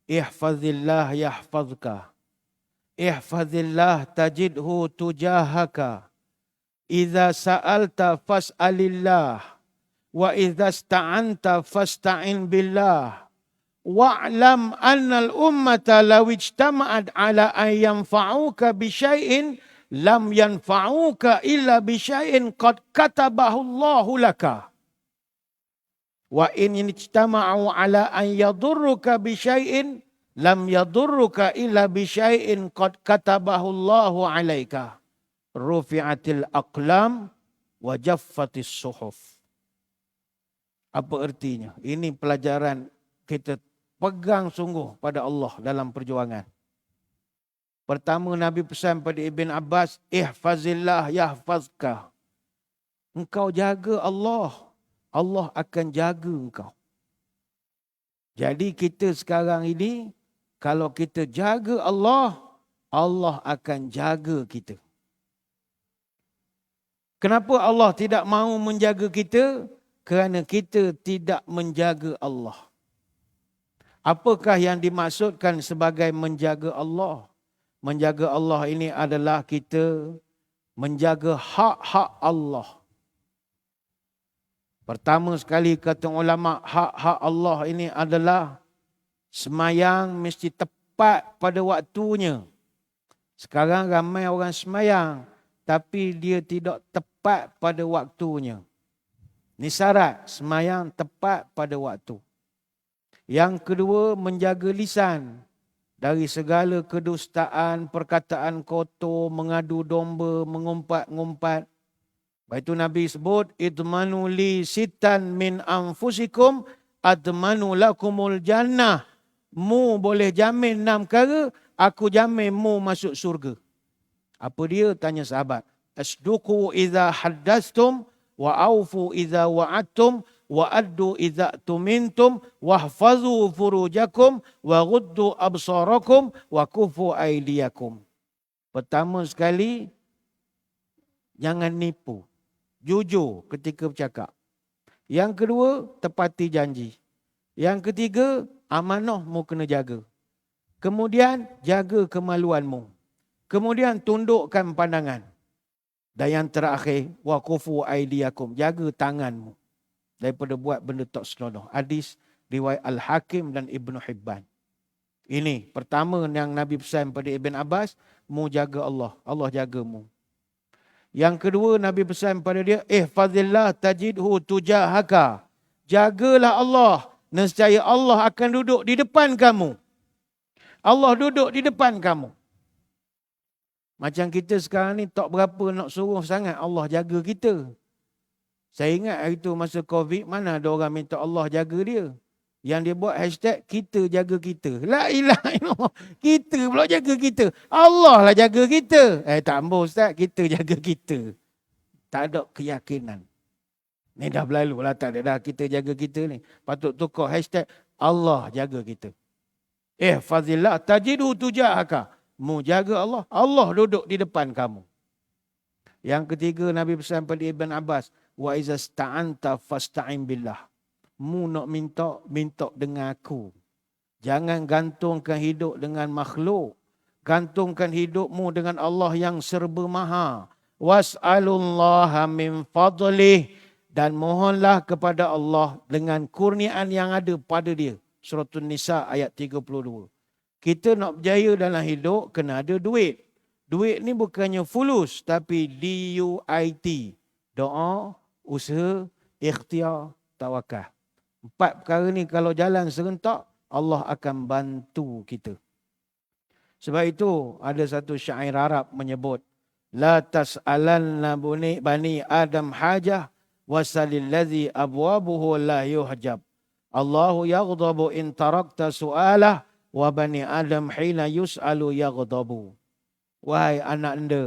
ihfazillah yahfazka. Ihfazillah tajidhu tujahaka. Iza sa'alta fas'alillah. Wa iza sta'anta fasta'in billah. Wa'lam anna al-ummata law ijtama'at ala an yanfa'uka bi syai'in lam yanfa'uka illa bi syai'in qad katabahu Allahu laka. Wa in ijtama'u ala an yadurruka bi syai'in lam yadurruka illa bi syai'in qad katabahu Allahu 'alaika. Rufi'atil aqlam wa jaffatis suhuf. Apa artinya? Ini pelajaran kita pegang sungguh pada Allah dalam perjuangan. Pertama Nabi pesan pada Ibn Abbas, ihfazillah yahfazka. Engkau jaga Allah, Allah akan jaga engkau. Jadi kita sekarang ini, kalau kita jaga Allah, Allah akan jaga kita. Kenapa Allah tidak mahu menjaga kita? Kerana kita tidak menjaga Allah. Apakah yang dimaksudkan sebagai menjaga Allah? Menjaga Allah ini adalah kita menjaga hak-hak Allah. Pertama sekali kata ulama, hak-hak Allah ini adalah semayang mesti tepat pada waktunya. Sekarang ramai orang semayang, tapi dia tidak tepat pada waktunya. Ini syarat, semayang tepat pada waktu. Yang kedua, menjaga lisan dari segala kedustaan, perkataan kotor, mengadu domba, mengumpat-ngumpat. Itu Nabi sebut, idmanu li sitan min anfusikum admanu lakumul jannah. Mu boleh jamin 6 perkara, aku jamin mu masuk surga. Apa dia? Tanya sahabat. Asduqu idza haddastum wa aufu idza wa'adtum wa addu idza tumintum wahfazu furujakum wa ghuddu absarakum wa kufu aydiyakum. Pertama sekali, jangan nipu. Jujur ketika bercakap. Yang kedua, tepati janji. Yang ketiga, amanahmu kena jaga. Kemudian, jaga kemaluanmu. Kemudian, tundukkan pandangan. Dan yang terakhir, wa kufu aydiyakum. Jaga tanganmu daripada buat benda tak senonoh. Hadis riwayat Al-Hakim dan Ibn Hibban. Ini pertama yang Nabi pesan pada Ibn Abbas, mu jaga Allah. Allah jagamu. Yang kedua Nabi pesan pada dia, ihfazillah tajidhu tujahaka. Jagalah Allah, nescaya Allah akan duduk di depan kamu. Allah duduk di depan kamu. Macam kita sekarang ni tak berapa nak suruh sangat Allah jaga kita. Saya ingat hari tu masa COVID, mana ada orang minta Allah jaga dia. Yang dia buat hashtag, kita jaga kita. La ilaha illallah. Kita pula jaga kita. Allah lah jaga kita. Tak ambil Ustaz, kita jaga kita. Tak ada keyakinan. Ni dah berlalu lah, tak ada dah kita jaga kita ni. Patut tukar hashtag, Allah jaga kita. Fazillah tajidu tujahaka. Mu jaga Allah, Allah duduk di depan kamu. Yang ketiga Nabi pesan pada Ibn Abbas, wa iza sta'anta fasta'in billah. Mu nak minta, minta dengan aku. Jangan gantungkan hidup dengan makhluk. Gantungkan hidupmu dengan Allah yang serba maha. Was'alullaha min fadlih. Dan mohonlah kepada Allah dengan kurniaan yang ada pada dia. Surah An-Nisa ayat 32. Kita nak berjaya dalam hidup, kena ada duit. Duit ni bukannya fulus, tapi DUIT. Doa, usaha, ikhtiar, tawakal. 4 perkara ni kalau jalan serentak, Allah akan bantu kita. Sebab itu ada satu syair Arab menyebut, La tas'alanna bani Adam hajah wasalil ladzi abwabuhu la yuhjab. Allahu yaghdabu in tarakta su'alah wa bani Adam hina yus'alu yaghdabu. Wahai anak anda,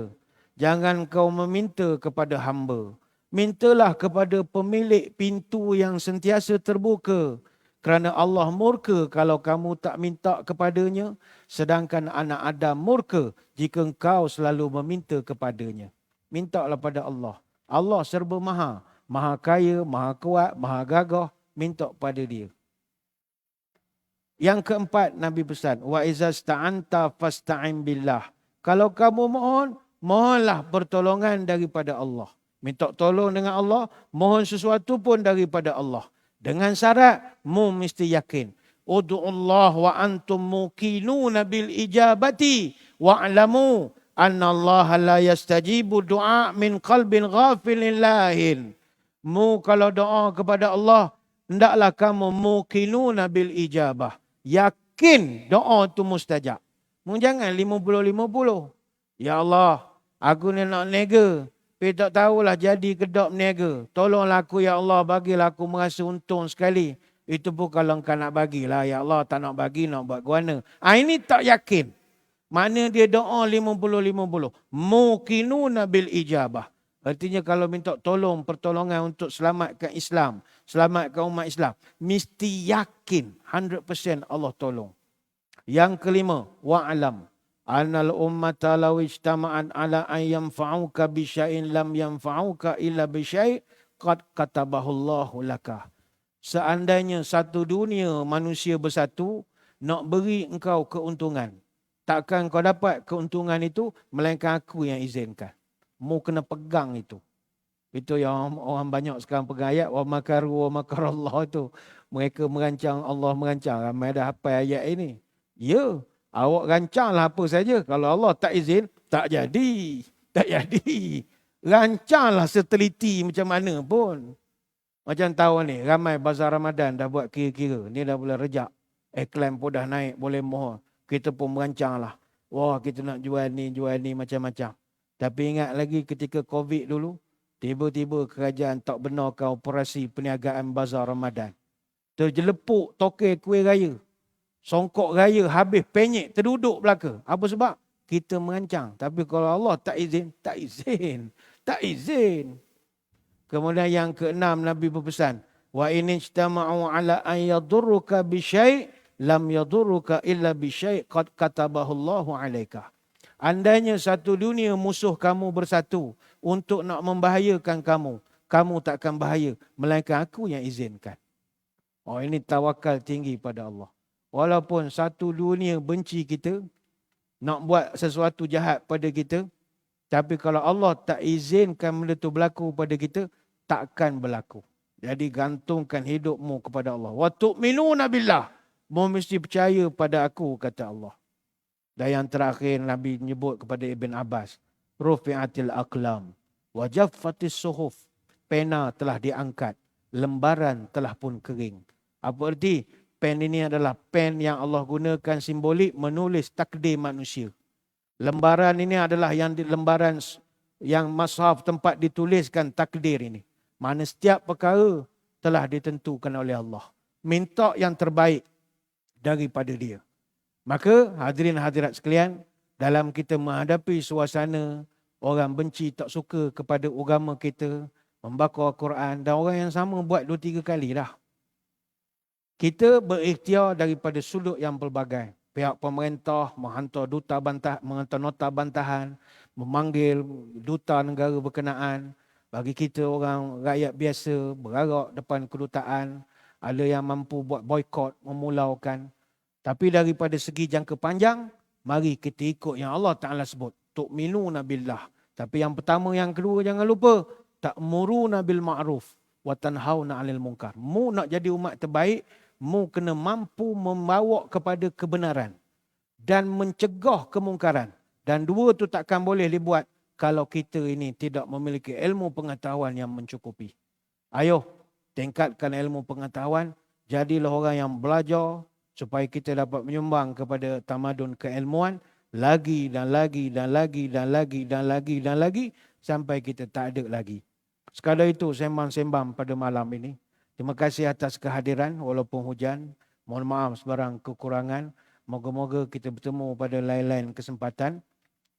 jangan kau meminta kepada hamba. Mintalah kepada pemilik pintu yang sentiasa terbuka. Kerana Allah murka kalau kamu tak minta kepadanya, sedangkan anak Adam murka jika engkau selalu meminta kepadanya. Mintalah pada Allah. Allah serba maha. Maha kaya, maha kuat, maha gagah. Minta pada dia. Yang keempat, Nabi pesan, wa iza sta'anta fasta'in billah. Kalau kamu mohon, mohonlah pertolongan daripada Allah. Minta tolong dengan Allah, mohon sesuatu pun daripada Allah. Dengan syarat, mu mesti yakin. Udu'ullah wa antum muqinuna bil ijabati wa'lamu anna Allah la yastajibu du'a min qalbin ghafilin lahin. Mu kalau doa kepada Allah, hendaklah kamu muqinuna bil ijabah. Yakin doa itu mustajab. Mu jangan 50-50. Ya Allah, aku ni nak niaga. Tapi tak tahulah jadi ke tak berniaga. Tolonglah aku ya Allah, bagilah aku merasa untung sekali. Itu pun kalau engkau nak bagilah. Ya Allah, tak nak bagi, nak buat guana. Ini tak yakin. Mana dia doa 50-50. Muqinuna bil ijabah. Artinya kalau minta tolong, pertolongan untuk selamatkan Islam, selamatkan umat Islam, mesti yakin 100% Allah tolong. Yang kelima, wa'alam annal ummata law ijtama'an ala an yanfa'uka bi syai'in lam yanfa'uka illa bi syai' qad katabahu Allahu laka. Seandainya satu dunia manusia bersatu nak beri engkau keuntungan, takkan kau dapat keuntungan itu melainkan aku yang izinkan. Mu kena pegang itu. Itu yang orang banyak sekarang pegang ayat wa makaru wa makarallah itu. Mereka merancang, Allah merancang. Ramai dah hafal ayat ini. Ya, awak rancanglah apa saja. Kalau Allah tak izin, tak jadi. Tak jadi. Rancanglah seteliti macam mana pun. Macam tahun ni, ramai bazar Ramadan dah buat kira-kira. Ni dah boleh rejak. Iklan pun dah naik, boleh mohon. Kita pun merancanglah. Wah, kita nak jual ni macam-macam. Tapi ingat lagi ketika COVID dulu, tiba-tiba kerajaan tak benarkan operasi perniagaan bazar Ramadan. Terjelepuk tokek kuih raya. Songkok raya habis penyek terduduk belaka. Apa sebab? Kita merancang. Tapi kalau Allah tak izin, tak izin. Tak izin. Kemudian yang keenam Nabi berpesan, wa in ijtama'u ala an yadurruka bi syai' lam yadurruka illa bi syai' qad katabahu Allahu 'alaika. Andainya satu dunia musuh kamu bersatu untuk nak membahayakan kamu, kamu tak akan bahaya melainkan aku yang izinkan. Oh, ini tawakal tinggi pada Allah. Walaupun satu dunia benci kita, nak buat sesuatu jahat pada kita, tapi kalau Allah tak izinkan benda itu berlaku pada kita, takkan berlaku. Jadi gantungkan hidupmu kepada Allah. Wa tu'minuna billah. Mu mesti percaya pada aku, kata Allah. Dan yang terakhir Nabi menyebut kepada Ibn Abbas, rufi'atil aqlam wa jaffatis suhuf. Pena telah diangkat, lembaran telah pun kering. Apa arti? Pen ini adalah pen yang Allah gunakan simbolik menulis takdir manusia. Lembaran ini adalah lembaran yang mushaf tempat dituliskan takdir ini. Mana setiap perkara telah ditentukan oleh Allah. Minta yang terbaik daripada dia. Maka hadirin hadirat sekalian, dalam kita menghadapi suasana orang benci tak suka kepada agama kita, membakar Al-Quran, dan orang yang sama buat 2-3 kali dah. Kita berikhtiar daripada sudut yang pelbagai. Pihak pemerintah menghantar menghantar nota bantahan, memanggil duta negara berkenaan. Bagi kita orang rakyat biasa berarak depan kedutaan, ada yang mampu buat boikot, memulaukan. Tapi daripada segi jangka panjang, mari kita ikut yang Allah Ta'ala sebut. Tu'minuna billah. Tapi yang pertama, yang kedua jangan lupa. Ta'muruna bil ma'ruf wa tanhauna 'anil munkar. Mu nak jadi umat terbaik, mu kena mampu membawa kepada kebenaran dan mencegah kemungkaran. Dan dua tu takkan boleh dibuat kalau kita ini tidak memiliki ilmu pengetahuan yang mencukupi. Ayo, tingkatkan ilmu pengetahuan. Jadilah orang yang belajar supaya kita dapat menyumbang kepada tamadun keilmuan. lagi dan lagi dan lagi dan lagi dan lagi dan lagi sampai kita tak ada lagi. Sekadar itu sembang-sembang pada malam ini. Terima kasih atas kehadiran walaupun hujan. Mohon maaf sebarang kekurangan. Moga-moga kita bertemu pada lain-lain kesempatan.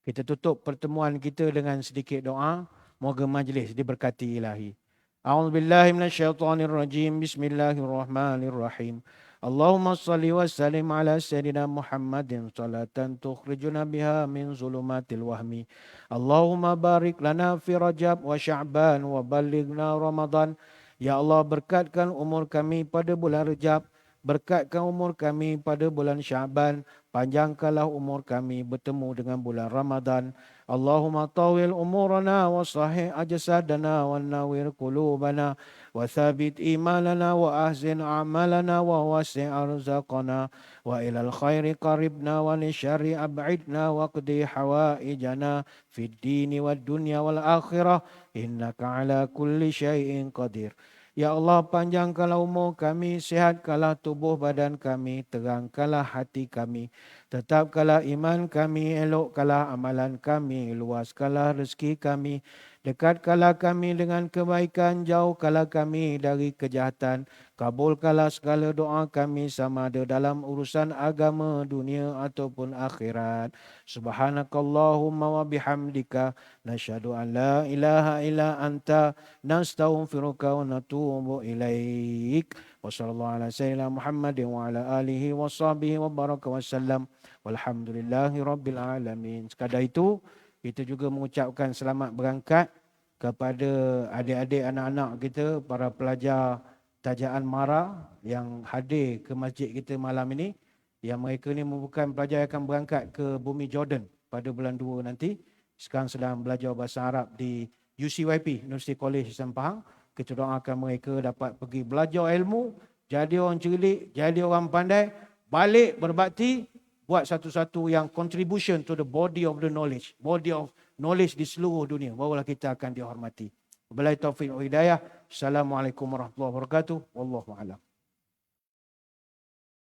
Kita tutup pertemuan kita dengan sedikit doa. Moga majlis diberkati ilahi. A'udzubillahi minasyaitonirrajim. Bismillahirrahmanirrahim. Allahumma salli wa sallim ala sayyidina Muhammadin salatan tukhrijuna biha min zulumatil wahmi. Allahumma barik lana fi Rajab wa Sya'ban wa balighna Ramadan. Ya Allah, berkatkan umur kami pada bulan Rajab, berkatkan umur kami pada bulan Sya'ban, panjangkanlah umur kami bertemu dengan bulan Ramadan. Allahumma tawil umurana wa sahih ajsadana wa nawir qulubana wa thabit imanana wa ahzin a'malana wa wasi' arzaqana wa ilal khairi qaribna wa li syarri ab'idna wa qdi hawaijana fid dini wad dunya wal akhirah innaka ala kulli syai'in qadir. Ya Allah, panjangkanlah umur kami, sihatkanlah tubuh badan kami, terangkanlah hati kami, tetapkanlah iman kami, elokkanlah amalan kami, luaskanlah rezeki kami, dekatkanlah kami dengan kebaikan, jauhkanlah kami dari kejahatan, kabulkanlah segala doa kami sama ada dalam urusan agama, dunia ataupun akhirat. Subhanakallahumma wa bihamdika nasyhadu an la ilaha illa anta nastaghfiruka wa natubu ilaik. Wa sallallahu ala sayyidina Muhammadin wa ala alihi wa sahbihi wa baraka wa sallam. Walhamdulillahi rabbil alamin. Sekadar itu, kita juga mengucapkan selamat berangkat kepada adik-adik anak-anak kita, para pelajar Tajaan Mara yang hadir ke masjid kita malam ini. Yang mereka ni merupakan pelajar yang akan berangkat ke bumi Jordan pada bulan 2 nanti. Sekarang sedang belajar bahasa Arab di UCYP, University College Sampahang. Kita doakan mereka dapat pergi belajar ilmu, jadi orang cerdik, jadi orang pandai, balik berbakti, buat satu-satu yang contribution to the body of the knowledge, body of knowledge di seluruh dunia. Barulah kita akan dihormati. Wabillahi taufiq wa hidayah. Assalamualaikum warahmatullahi wabarakatuh. Wallahu a'lam.